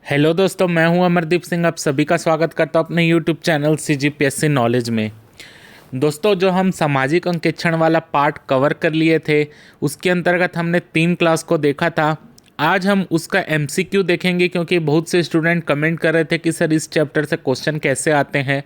Hello दोस्तों, मैं हूं अमरदीप सिंह। आप सभी का स्वागत करता हूं अपने यूट्यूब चैनल CGPSC नॉलेज में। दोस्तों, जो हम सामाजिक अंकेक्षण वाला पार्ट कवर कर लिए थे, उसके अंतर्गत हमने 3 क्लास को देखा था। आज हम उसका MCQ देखेंगे, क्योंकि बहुत से स्टूडेंट कमेंट कर रहे थे कि सर इस चैप्टर से क्वेश्चन कैसे आते हैं।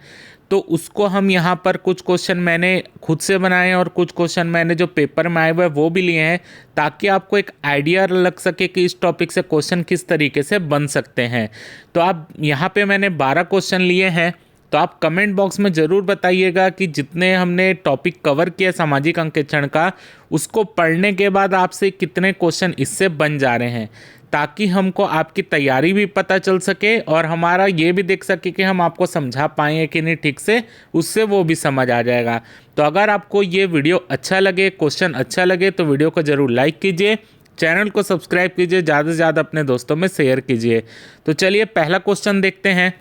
तो उसको हम यहाँ पर कुछ क्वेश्चन मैंने खुद से बनाए हैं और कुछ क्वेश्चन मैंने जो पेपर में आए हुए हैं वो भी लिए हैं, ताकि आपको एक आइडिया लग सके कि इस टॉपिक से क्वेश्चन किस तरीके से बन सकते हैं। तो आप यहाँ पे मैंने 12 क्वेश्चन लिए हैं। तो आप कमेंट बॉक्स में ज़रूर बताइएगा कि जितने हमने टॉपिक कवर किया सामाजिक अंकेक्षण का, उसको पढ़ने के बाद आपसे कितने क्वेश्चन इससे बन जा रहे हैं, ताकि हमको आपकी तैयारी भी पता चल सके और हमारा ये भी देख सके कि हम आपको समझा पाएँ कि नहीं ठीक से, उससे वो भी समझ आ जाएगा। तो अगर आपको ये वीडियो अच्छा लगे, क्वेश्चन अच्छा लगे, तो वीडियो को ज़रूर लाइक कीजिए, चैनल को सब्सक्राइब कीजिए, ज़्यादा से ज़्यादा अपने दोस्तों में शेयर कीजिए। तो चलिए पहला क्वेश्चन देखते हैं।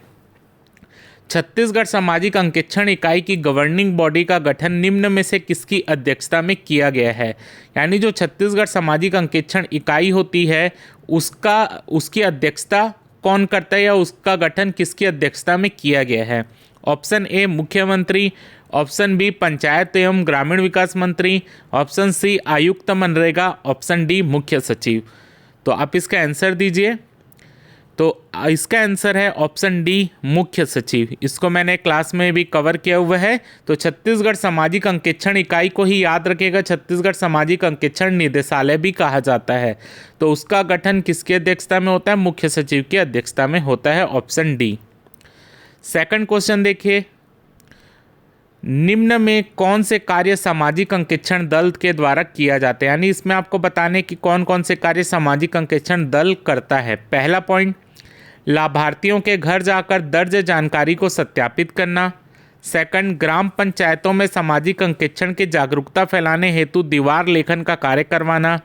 छत्तीसगढ़ सामाजिक अंकेक्षण इकाई की गवर्निंग बॉडी का गठन निम्न में से किसकी अध्यक्षता में किया गया है। यानी जो छत्तीसगढ़ सामाजिक अंकेक्षण इकाई होती है, उसकी अध्यक्षता कौन करता है या उसका गठन किसकी अध्यक्षता में किया गया है। ऑप्शन ए मुख्यमंत्री, ऑप्शन बी पंचायत एवं ग्रामीण विकास मंत्री, ऑप्शन सी आयुक्त मनरेगा, ऑप्शन डी मुख्य सचिव। तो आप इसका आंसर दीजिए। तो इसका आंसर है ऑप्शन डी मुख्य सचिव। इसको मैंने क्लास में भी कवर किया हुआ है। तो छत्तीसगढ़ सामाजिक अंकेक्षण इकाई को ही याद रखिएगा, छत्तीसगढ़ सामाजिक अंकेक्षण निदेशालय भी कहा जाता है। तो उसका गठन किसकी अध्यक्षता में होता है? मुख्य सचिव की अध्यक्षता में होता है, ऑप्शन डी। सेकंड क्वेश्चन देखिए, निम्न में कौन से कार्य सामाजिक अंकेक्षण दल के द्वारा किया जाता है। यानी इसमें आपको बताने कि कौन कौन से कार्य सामाजिक अंकेक्षण दल करता है। पहला पॉइंट, लाभार्थियों के घर जाकर दर्ज जानकारी को सत्यापित करना। सेकंड, ग्राम पंचायतों में सामाजिक अंकेक्षण की जागरूकता फैलाने हेतु दीवार लेखन का कार्य करवाना।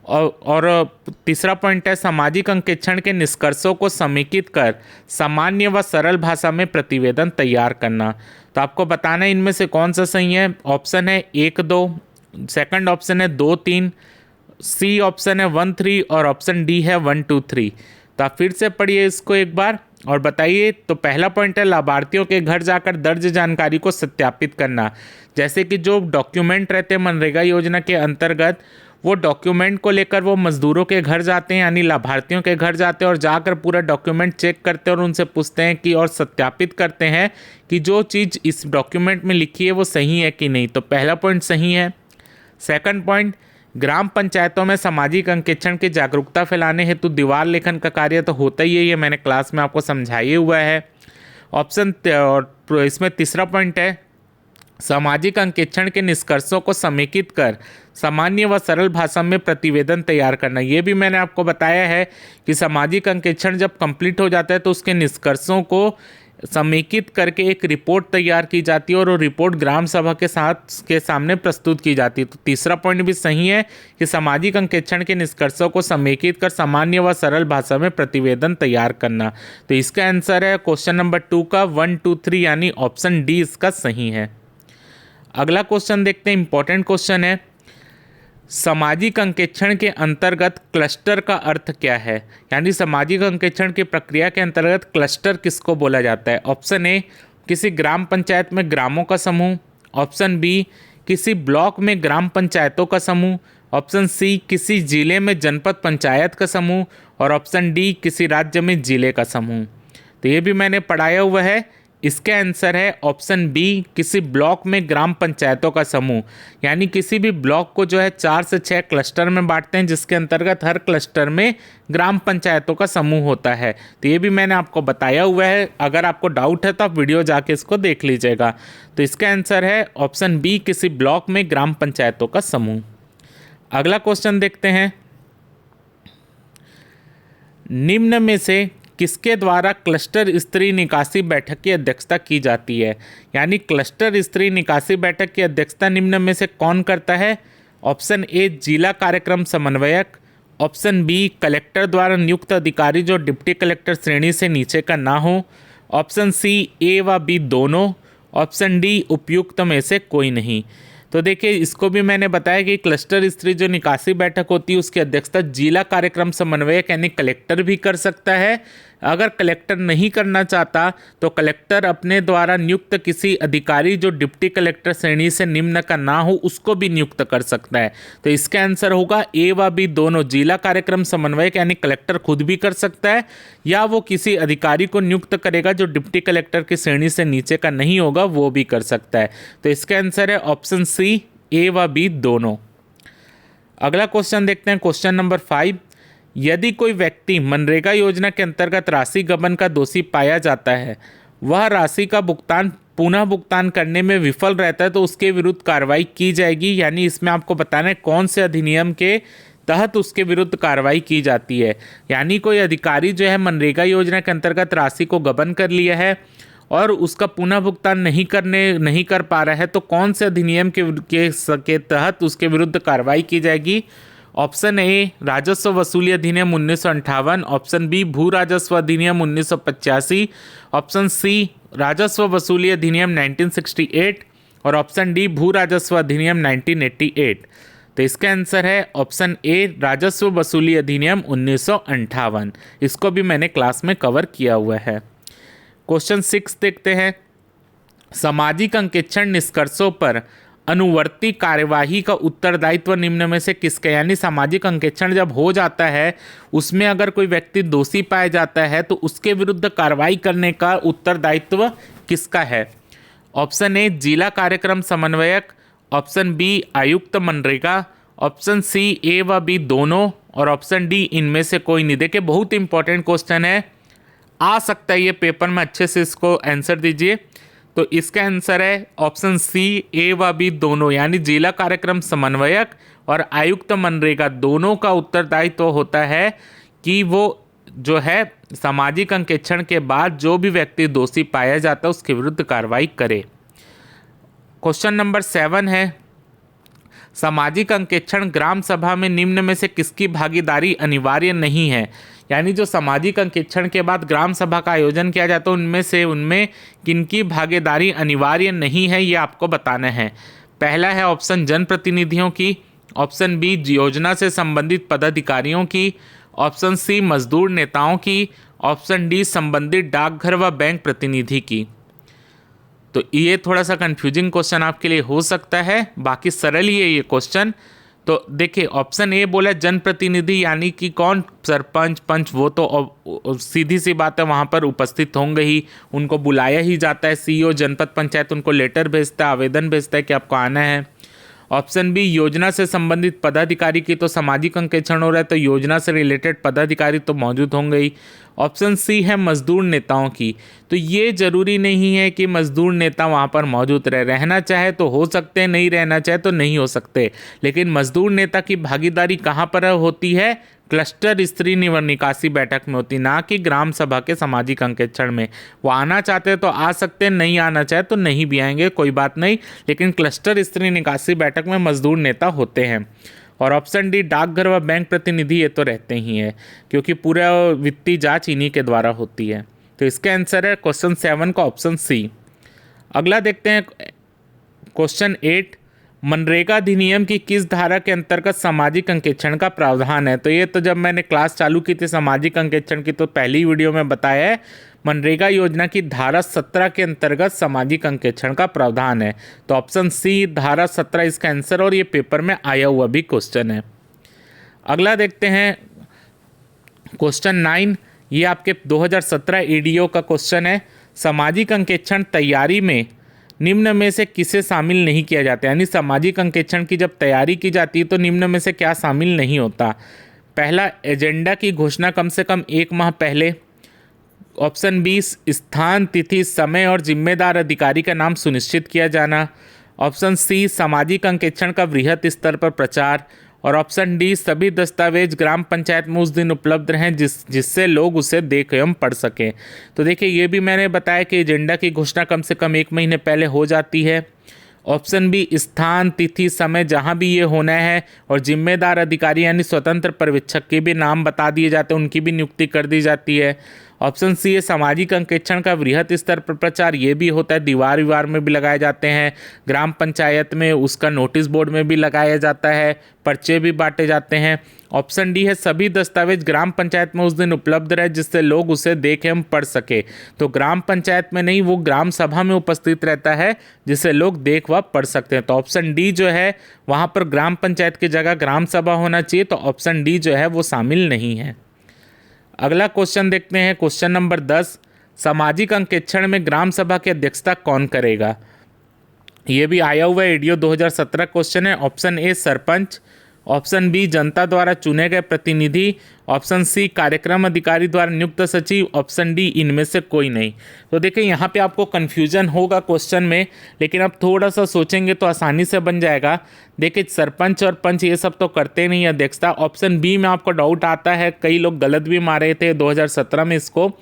और तीसरा पॉइंट है, सामाजिक अंकेक्षण के निष्कर्षों को समेकित कर सामान्य व सरल भाषा में प्रतिवेदन तैयार करना। तो आपको बताना है इनमें से कौन सा सही है। ऑप्शन है 1, 2, सेकंड ऑप्शन है 2, 3, सी ऑप्शन है 1, 3 और ऑप्शन डी है 1, 2, 3। तो आप फिर से पढ़िए इसको एक बार और बताइए। तो पहला पॉइंट है, लाभार्थियों के घर जाकर दर्ज जानकारी को सत्यापित करना। जैसे कि जो डॉक्यूमेंट रहते हैं मनरेगा योजना के अंतर्गत, वो डॉक्यूमेंट को लेकर वो मजदूरों के घर जाते हैं, यानी लाभार्थियों के घर जाते हैं और जाकर पूरा डॉक्यूमेंट चेक करते हैं और उनसे पूछते हैं कि और सत्यापित करते हैं कि जो चीज़ इस डॉक्यूमेंट में लिखी है वो सही है कि नहीं। तो पहला पॉइंट सही है। सेकंड पॉइंट, ग्राम पंचायतों में सामाजिक अंकेक्षण की जागरूकता फैलाने हेतु दीवार लेखन का कार्य तो होता ही है, ये मैंने क्लास में आपको समझाया हुआ है। ऑप्शन और इसमें तीसरा पॉइंट है, सामाजिक अंकेक्षण के निष्कर्षों को समेकित कर सामान्य व सरल भाषा में प्रतिवेदन तैयार करना। ये भी मैंने आपको बताया है कि सामाजिक अंकेक्षण जब कंप्लीट हो जाता है तो उसके निष्कर्षों को समेकित करके एक रिपोर्ट तैयार की जाती है और वो रिपोर्ट ग्राम सभा के सामने प्रस्तुत की जाती है। तो तीसरा पॉइंट भी सही है कि सामाजिक अंकेक्षण के निष्कर्षों को समेकित कर सामान्य व सरल भाषा में प्रतिवेदन तैयार करना। तो इसका आंसर है क्वेश्चन नंबर 2 का 1, 2, 3, यानी ऑप्शन डी इसका सही है। अगला क्वेश्चन देखते हैं, इंपॉर्टेंट क्वेश्चन है। सामाजिक अंकेक्षण के अंतर्गत क्लस्टर का अर्थ क्या है। यानी सामाजिक अंकेक्षण की प्रक्रिया के अंतर्गत क्लस्टर किसको बोला जाता है। ऑप्शन ए, किसी ग्राम पंचायत में ग्रामों का समूह। ऑप्शन बी, किसी ब्लॉक में ग्राम पंचायतों का समूह। ऑप्शन सी, किसी जिले में जनपद पंचायत का समूह। और ऑप्शन डी, किसी राज्य में जिले का समूह। तो ये भी मैंने पढ़ाया हुआ है। इसका आंसर है ऑप्शन बी, किसी ब्लॉक में ग्राम पंचायतों का समूह। यानी किसी भी ब्लॉक को जो है 4 से 6 क्लस्टर में बांटते हैं, जिसके अंतर्गत हर क्लस्टर में ग्राम पंचायतों का समूह होता है। तो ये भी मैंने आपको बताया हुआ है। अगर आपको डाउट है तो आप वीडियो जाके इसको देख लीजिएगा। तो इसका आंसर है ऑप्शन बी, किसी ब्लॉक में ग्राम पंचायतों का समूह। अगला क्वेश्चन देखते हैं, निम्न में से किसके द्वारा क्लस्टर स्तरीय निकासी बैठक की अध्यक्षता की जाती है। यानी क्लस्टर स्तरीय निकासी बैठक की अध्यक्षता निम्न में से कौन करता है। ऑप्शन ए, जिला कार्यक्रम समन्वयक। ऑप्शन बी, कलेक्टर द्वारा नियुक्त अधिकारी जो डिप्टी कलेक्टर श्रेणी से नीचे का ना हो। ऑप्शन सी, ए व बी दोनों। ऑप्शन डी, उपयुक्त में से कोई नहीं। तो देखिए इसको भी मैंने बताया कि क्लस्टर स्तरीय जो निकासी बैठक होती है उसकी अध्यक्षता जिला कार्यक्रम समन्वयक यानी कलेक्टर भी कर सकता है। अगर कलेक्टर नहीं करना चाहता तो कलेक्टर अपने द्वारा नियुक्त किसी अधिकारी जो डिप्टी कलेक्टर श्रेणी से निम्न का ना हो उसको भी नियुक्त कर सकता है। तो इसका आंसर होगा ए व बी दोनों। जिला कार्यक्रम समन्वयक यानी कलेक्टर खुद भी कर सकता है या वो किसी अधिकारी को नियुक्त करेगा जो डिप्टी कलेक्टर की श्रेणी से नीचे का नहीं होगा, वो भी कर सकता है। तो इसका आंसर है ऑप्शन सी, ए व बी दोनों। अगला क्वेश्चन देखते हैं, क्वेश्चन नंबर 5। यदि कोई व्यक्ति मनरेगा योजना के अंतर्गत राशि गबन का दोषी पाया जाता है, वह राशि का भुगतान पुनः भुगतान करने में विफल रहता है तो उसके विरुद्ध कार्रवाई की जाएगी। यानी इसमें आपको बताना है कौन से अधिनियम के तहत उसके विरुद्ध कार्रवाई की जाती है। यानी कोई अधिकारी जो है मनरेगा योजना के अंतर्गत राशि को गबन कर लिया है और उसका पुनः भुगतान नहीं कर पा रहा है तो कौन से अधिनियम के तहत उसके विरुद्ध कार्रवाई की जाएगी। ऑप्शन ए राजस्व वसूली अधिनियम 1958, ऑप्शन बी भू राजस्व अधिनियम 1985, ऑप्शन सी राजस्व वसूली अधिनियम 1968 और ऑप्शन डी भू राजस्व अधिनियम 1988। तो इसका आंसर है ऑप्शन ए राजस्व वसूली अधिनियम 1958। इसको भी मैंने क्लास में कवर किया हुआ है। क्वेश्चन 6 देखते हैं। सामाजिक अंकेक्षण निष्कर्षों पर अनुवर्ती कार्यवाही का उत्तरदायित्व निम्न में से किसका। यानी सामाजिक अंकेक्षण जब हो जाता है उसमें अगर कोई व्यक्ति दोषी पाया जाता है तो उसके विरुद्ध कार्रवाई करने का उत्तरदायित्व किसका है। ऑप्शन ए जिला कार्यक्रम समन्वयक, ऑप्शन बी आयुक्त मनरेगा, ऑप्शन सी ए व बी दोनों और ऑप्शन डी इनमें से कोई नहीं। देखिए बहुत इंपॉर्टेंट क्वेश्चन है, आ सकता है ये पेपर में, अच्छे से इसको आंसर दीजिए। तो इसका आंसर है ऑप्शन सी ए व बी दोनों। यानी जिला कार्यक्रम समन्वयक और आयुक्त मनरेगा दोनों का उत्तरदायित्व होता है कि वो जो है सामाजिक अंकेक्षण के बाद जो भी व्यक्ति दोषी पाया जाता है उसके विरुद्ध कार्रवाई करे। क्वेश्चन नंबर 7 है, सामाजिक अंकेक्षण ग्राम सभा में निम्न में से किसकी भागीदारी अनिवार्य नहीं है। यानी जो सामाजिक अंकेक्षण के बाद ग्राम सभा का आयोजन किया जाता है उनमें किनकी भागीदारी अनिवार्य नहीं है ये आपको बताना है। पहला है ऑप्शन जनप्रतिनिधियों की, ऑप्शन बी योजना से संबंधित पदाधिकारियों की, ऑप्शन सी मजदूर नेताओं की, ऑप्शन डी संबंधित डाकघर व बैंक प्रतिनिधि की। तो ये थोड़ा सा कंफ्यूजिंग क्वेश्चन आपके लिए हो सकता है, बाकी सरल ही है ये क्वेश्चन। तो देखिए ऑप्शन ए बोला जनप्रतिनिधि, यानी कि कौन, सरपंच पंच, वो तो सीधी सी बात है वहाँ पर उपस्थित होंगे ही, उनको बुलाया ही जाता है। सीईओ जनपद पंचायत उनको लेटर भेजता है, आवेदन भेजता है कि आपको आना है। ऑप्शन बी योजना से संबंधित पदाधिकारी की, तो सामाजिक अंकेक्षण हो रहा है तो योजना से रिलेटेड पदाधिकारी तो मौजूद होंगे ही। ऑप्शन सी है मजदूर नेताओं की, तो ये जरूरी नहीं है कि मजदूर नेता वहाँ पर मौजूद रहना चाहे तो हो सकते हैं, नहीं रहना चाहे तो नहीं हो सकते। लेकिन मजदूर नेता की भागीदारी कहाँ पर होती है, क्लस्टर स्तरीय निकासी बैठक में होती, ना कि ग्राम सभा के सामाजिक अंकेक्षण में। वो आना चाहते तो आ सकते हैं, नहीं आना चाहे तो नहीं भी आएंगे, कोई बात नहीं। लेकिन क्लस्टर स्तरीय निकासी बैठक में मजदूर नेता होते हैं। और ऑप्शन डी डाकघर व बैंक प्रतिनिधि ये तो रहते ही हैं, क्योंकि पूरा वित्तीय जांच इन्हीं के द्वारा होती है। तो इसका आंसर है क्वेश्चन 7 का ऑप्शन सी। अगला देखते हैं क्वेश्चन 8, मनरेगा अधिनियम की किस धारा के अंतर्गत सामाजिक अंकेक्षण का प्रावधान है। तो ये तो जब मैंने क्लास चालू की थी सामाजिक अंकेक्षण की तो पहली वीडियो में बताया है, मनरेगा योजना की धारा 17 के अंतर्गत सामाजिक अंकेक्षण का प्रावधान है। तो ऑप्शन सी धारा 17 इसका आंसर, और ये पेपर में आया हुआ भी क्वेश्चन है। अगला देखते हैं क्वेश्चन 9, ये आपके 2017 ईडीओ का क्वेश्चन है। सामाजिक अंकेक्षण तैयारी में निम्न में से किसे शामिल नहीं किया जाता। यानी सामाजिक अंकेक्षण की जब तैयारी की जाती है तो निम्न में से क्या शामिल नहीं होता। पहला, एजेंडा की घोषणा कम से कम 1 माह पहले। ऑप्शन बी स्थान, तिथि, समय और जिम्मेदार अधिकारी का नाम सुनिश्चित किया जाना। ऑप्शन सी सामाजिक अंकेक्षण का वृहद स्तर पर प्रचार। और ऑप्शन डी सभी दस्तावेज ग्राम पंचायत में उस दिन उपलब्ध रहें जिससे लोग उसे देख एवं पढ़ सकें। तो देखिए ये भी मैंने बताया कि एजेंडा की घोषणा कम से कम 1 महीने पहले हो जाती है। ऑप्शन बी स्थान, तिथि, समय जहां भी ये होना है, और जिम्मेदार अधिकारी यानी स्वतंत्र पर्यवेक्षक के भी नाम बता दिए जाते हैं, उनकी भी नियुक्ति कर दी जाती है। ऑप्शन सी है सामाजिक अंकेक्षण का वृहत स्तर पर प्रचार, ये भी होता है, दीवार विवार में भी लगाए जाते हैं, ग्राम पंचायत में उसका नोटिस बोर्ड में भी लगाया जाता है, पर्चे भी बांटे जाते हैं। ऑप्शन डी है सभी दस्तावेज ग्राम पंचायत में उस दिन उपलब्ध रहे जिससे लोग उसे देख एवं पढ़ सके। तो ग्राम पंचायत में नहीं, वो ग्राम सभा में उपस्थित रहता है जिसे लोग देख व पढ़ सकते हैं। तो ऑप्शन डी जो है वहाँ पर ग्राम पंचायत की जगह ग्राम सभा होना चाहिए, तो ऑप्शन डी जो है वो शामिल नहीं है। अगला क्वेश्चन देखते हैं, क्वेश्चन नंबर 10, सामाजिक अंकेक्षण में ग्राम सभा की अध्यक्षता कौन करेगा? ये भी आया हुआ एडीओ 2017 क्वेश्चन है। Option A sarpanch, option B जनता द्वारा चुने गए प्रतिनिधि, ऑप्शन सी कार्यक्रम अधिकारी द्वारा नियुक्त सचिव, ऑप्शन डी इनमें से कोई नहीं। तो देखिए यहाँ पे आपको कन्फ्यूजन होगा क्वेश्चन में, लेकिन आप थोड़ा सा सोचेंगे तो आसानी से बन जाएगा। देखिए सरपंच और पंच ये सब तो करते नहीं अध्यक्षता। ऑप्शन बी में आपको डाउट आता है, कई लोग गलत भी मारे थे 2017 में इसको।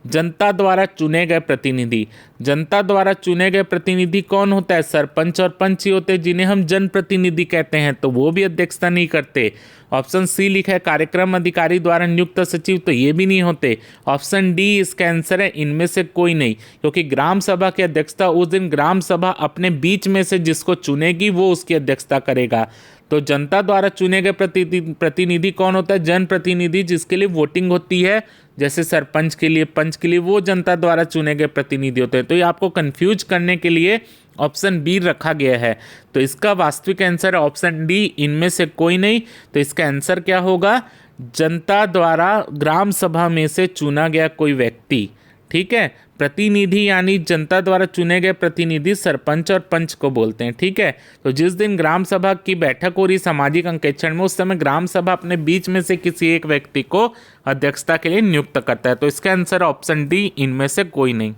जनता द्वारा चुने गए प्रतिनिधि, जनता द्वारा चुने गए प्रतिनिधि कौन होता है? सरपंच और पंच ही होते हैं, जिन्हें हम जनप्रतिनिधि कहते हैं, तो वो भी अध्यक्षता नहीं करते। ऑप्शन सी लिखा है कार्यक्रम अधिकारी द्वारा नियुक्त सचिव, तो ये भी नहीं होते। ऑप्शन डी इसका आंसर है इनमें से कोई नहीं, क्योंकि ग्राम सभा की अध्यक्षता उस दिन ग्राम सभा अपने बीच में से जिसको चुनेगी वो उसकी अध्यक्षता करेगा। तो जनता द्वारा चुने गए प्रतिनिधि कौन होता है? जनप्रतिनिधि, जिसके लिए वोटिंग होती है, जैसे सरपंच के लिए, पंच के लिए, वो जनता द्वारा चुने गए प्रतिनिधि होते हैं। तो ये आपको कंफ्यूज करने के लिए ऑप्शन बी रखा गया है। तो इसका वास्तविक आंसर है ऑप्शन डी, इनमें से कोई नहीं। तो इसका आंसर क्या होगा? जनता द्वारा ग्राम सभा में से चुना गया कोई व्यक्ति। ठीक है, प्रतिनिधि यानी जनता द्वारा चुने गए प्रतिनिधि सरपंच और पंच को बोलते हैं। ठीक है, तो जिस दिन ग्राम सभा की बैठक हो रही सामाजिक अंकेक्षण में, उस समय ग्राम सभा अपने बीच में से किसी एक व्यक्ति को अध्यक्षता के लिए नियुक्त करता है। तो इसका आंसर ऑप्शन डी, इनमें से कोई नहीं।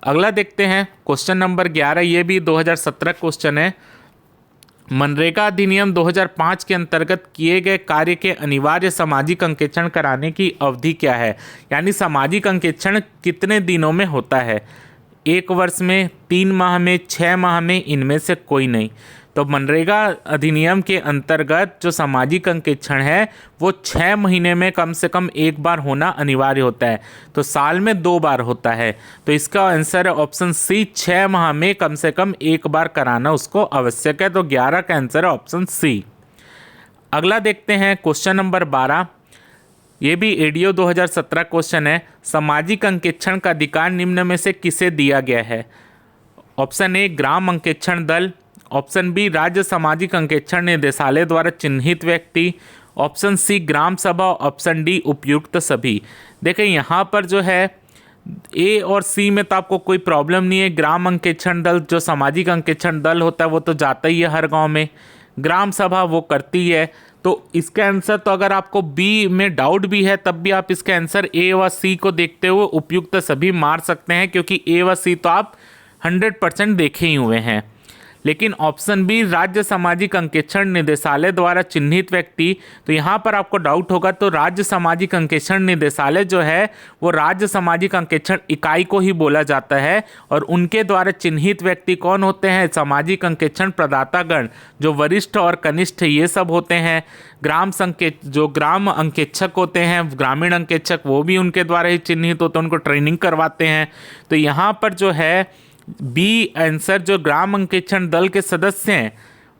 अगला देखते हैं क्वेश्चन नंबर 11, ये भी 2017 क्वेश्चन है। मनरेगा अधिनियम 2005 के अंतर्गत किए गए कार्य के अनिवार्य सामाजिक अंकेक्षण कराने की अवधि क्या है? यानी सामाजिक अंकेक्षण कितने दिनों में होता है? 1 वर्ष में, 3 माह में, 6 माह में, इनमें से कोई नहीं। तो मनरेगा अधिनियम के अंतर्गत जो सामाजिक अंकेक्षण है वो 6 महीने में कम से कम 1 बार होना अनिवार्य होता है। तो साल में 2 बार होता है। तो इसका आंसर है ऑप्शन सी, 6 माह में कम से कम 1 बार कराना उसको आवश्यक है। तो 11 का आंसर है ऑप्शन सी। अगला देखते हैं क्वेश्चन नंबर 12, ये भी एडीओ 2017 क्वेश्चन है। सामाजिक अंकेक्षण का अधिकार निम्न में से किसे दिया गया है? ऑप्शन ए ग्राम अंकेक्षण दल, ऑप्शन बी राज्य सामाजिक अंकेक्षण निदेशालय द्वारा चिन्हित व्यक्ति, ऑप्शन सी ग्राम सभा, ऑप्शन डी उपयुक्त सभी। देखिए यहाँ पर जो है ए और सी में तो आपको कोई प्रॉब्लम नहीं है। ग्राम अंकेक्षण दल, जो सामाजिक अंकेक्षण दल होता है वो तो जाता ही है हर गांव में, ग्राम सभा वो करती है। तो इसका आंसर, तो अगर आपको बी में डाउट भी है तब भी आप इसका आंसर ए व सी को देखते हुए उपयुक्त सभी मार सकते हैं, क्योंकि ए व सी तो आप 100% देखे ही हुए हैं। लेकिन ऑप्शन बी राज्य सामाजिक अंकेक्षण निदेशालय द्वारा चिन्हित व्यक्ति, तो यहाँ पर आपको डाउट होगा। तो राज्य सामाजिक अंकेक्षण निदेशालय जो है वो राज्य सामाजिक अंकेक्षण इकाई को ही बोला जाता है, और उनके द्वारा चिन्हित व्यक्ति कौन होते हैं? सामाजिक अंकेक्षण प्रदातागण, जो वरिष्ठ और कनिष्ठ ये सब होते हैं। जो ग्राम अंकेक्षक होते हैं, ग्रामीण अंकेक्षक, वो भी उनके द्वारा ही चिन्हित होते हैं, उनको ट्रेनिंग करवाते हैं। तो यहाँ पर जो है बी आंसर, जो ग्राम अंकेक्षण दल के सदस्य हैं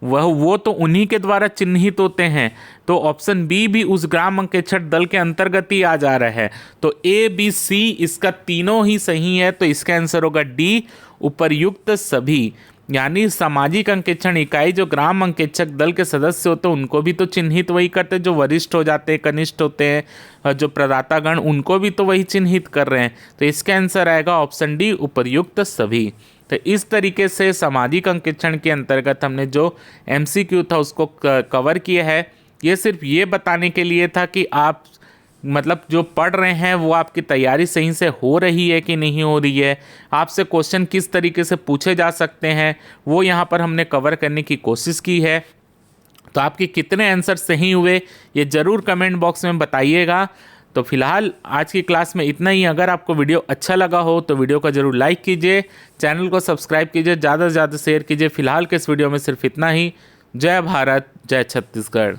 वो तो उन्हीं के द्वारा चिन्हित होते हैं। तो ऑप्शन बी भी उस ग्राम अंकेक्षण दल के अंतर्गत ही आ जा रहा है। तो ए बी सी इसका तीनों ही सही है। तो इसका आंसर होगा डी, उपर्युक्त सभी। यानी सामाजिक अंकेक्षण इकाई जो ग्राम अंकेक्षक दल के सदस्य होते हैं उनको भी तो चिन्हित वही करते हैं, जो वरिष्ठ हो जाते हैं, कनिष्ठ होते हैं, और जो प्रदातागण उनको भी तो वही चिन्हित कर रहे हैं। तो इसका आंसर आएगा ऑप्शन डी, उपर्युक्त सभी। तो इस तरीके से सामाजिक अंकेक्षण के अंतर्गत हमने जो MCQ था उसको कवर किया है। ये सिर्फ ये बताने के लिए था कि आप मतलब जो पढ़ रहे हैं वो आपकी तैयारी सही से हो रही है कि नहीं हो रही है, आपसे क्वेश्चन किस तरीके से पूछे जा सकते हैं वो यहाँ पर हमने कवर करने की कोशिश की है। तो आपके कितने आंसर सही हुए ये ज़रूर कमेंट बॉक्स में बताइएगा। तो फिलहाल आज की क्लास में इतना ही। अगर आपको वीडियो अच्छा लगा हो तो वीडियो को ज़रूर लाइक कीजिए, चैनल को सब्सक्राइब कीजिए, ज़्यादा से ज़्यादा शेयर कीजिए। फिलहाल के इस वीडियो में सिर्फ इतना ही। जय भारत, जय छत्तीसगढ़।